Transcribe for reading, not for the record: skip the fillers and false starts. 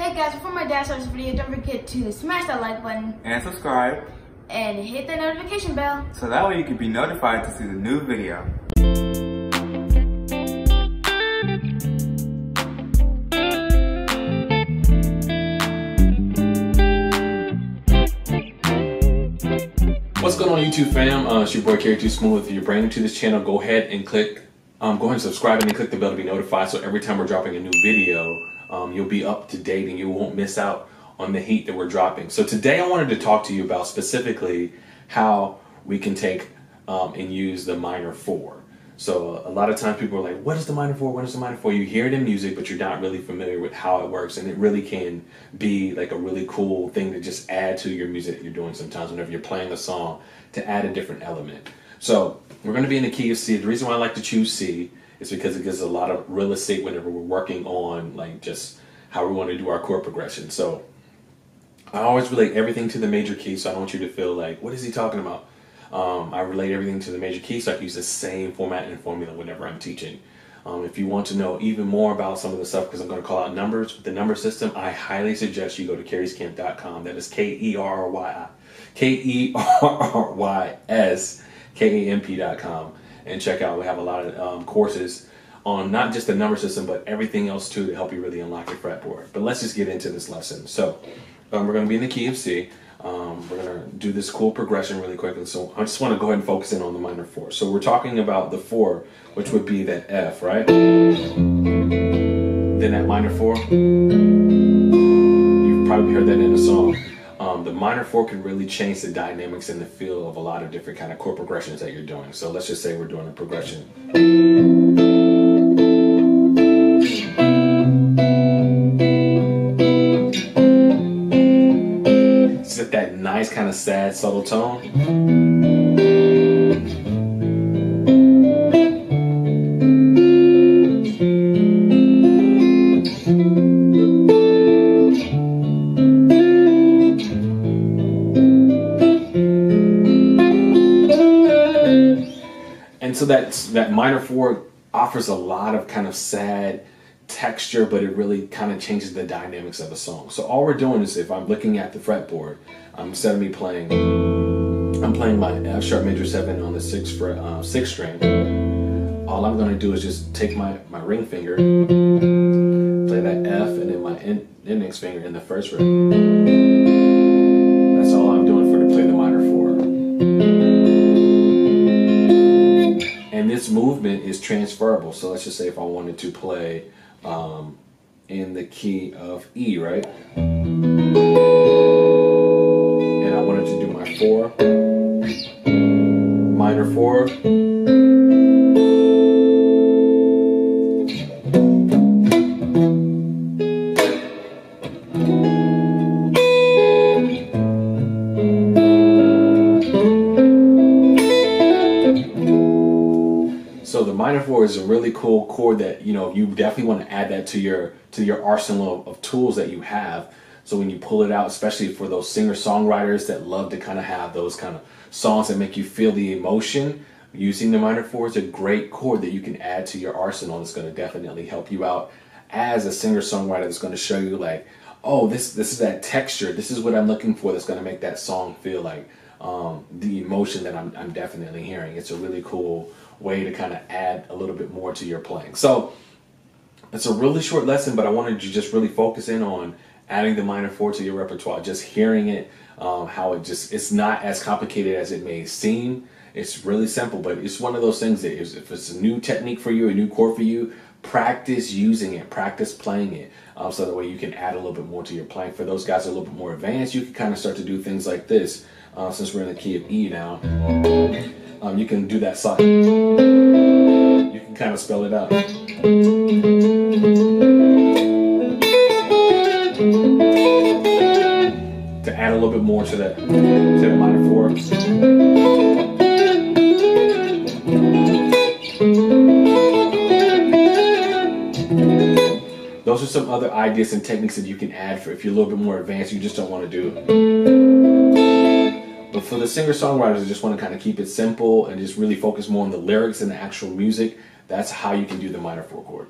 Hey guys, before my dad starts this video, don't forget to smash that like button and subscribe and hit that notification bell so that way you can be notified to see the new video. What's going on, YouTube fam? It's your boy Kerry Too Smooth. If you're brand new to this channel, go ahead and subscribe and click the bell to be notified. So every time we're dropping a new video, you'll be up to date and you won't miss out on the heat that we're dropping. So today I wanted to talk to you about specifically how we can take and use the minor 4. So a lot of times people are like, what is the minor 4? What is the minor 4? You hear it in music, but you're not really familiar with how it works. And it really can be like a really cool thing to just add to your music that you're doing sometimes whenever you're playing a song, to add a different element. So we're going to be in the key of C. The reason why I like to choose C is because it gives a lot of real estate whenever we're working on like just how we want to do our chord progression. So I always relate everything to the major key, so I don't want you to feel like, what is he talking about? I relate everything to the major key, so I can use the same format and formula whenever I'm teaching. If you want to know even more about some of the stuff, because I'm going to call out numbers with the number system, I highly suggest you go to kerryskamp.com. That is KerrysKamp.com, and check out. We have a lot of courses on not just the number system, but everything else too to help you really unlock your fretboard. But let's just get into this lesson. So we're going to be in the key of C. We're going to do this cool progression really quickly. So I just want to go ahead and focus in on the minor 4. So we're talking about the 4, which would be that F, right? Then that minor 4. You've probably heard that in a song. The minor 4 can really change the dynamics and the feel of a lot of different kind of chord progressions that you're doing. So let's just say we're doing a progression. That nice kind of sad subtle tone. And so that minor 4 offers a lot of kind of sad texture, but it really kind of changes the dynamics of a song. So all we're doing is, if I'm looking at the fretboard, instead of me playing, I'm playing my F sharp major 7 on the 6th string. All I'm going to do is just take my ring finger, play that F, and then my index finger in the 1st fret. That's all I'm doing to play the minor 4. And this movement is transferable. So let's just say if I wanted to play in the key of E, right? And I wanted to do my 4, minor 4. So the minor 4 is a really cool chord that, you know, you definitely want to add that to your arsenal of tools that you have. So when you pull it out, especially for those singer-songwriters that love to kind of have those kind of songs that make you feel the emotion, using the minor 4 is a great chord that you can add to your arsenal. That's going to definitely help you out as a singer-songwriter. That's going to show you like, oh, this is that texture. This is what I'm looking for. That's going to make that song feel like the emotion that I'm definitely hearing. It's a really cool way to kind of add a little bit more to your playing. So it's a really short lesson, but I wanted you to just really focus in on adding the minor 4 to your repertoire, just hearing it, how it's not as complicated as it may seem. It's really simple, but it's one of those things that if it's a new technique for you, a new chord for you, practice using it, practice playing it, so that way you can add a little bit more to your playing. For those guys that are a little bit more advanced, you can kind of start to do things like this. Since we're in the key of E now, you can do that side. You can kind of spell it out. To add a little bit more to the minor 4. Those are some other ideas and techniques that you can add for if you're a little bit more advanced, you just don't want to do it. But for the singer-songwriters that just want to kind of keep it simple and just really focus more on the lyrics and the actual music, that's how you can do the minor 4 chord.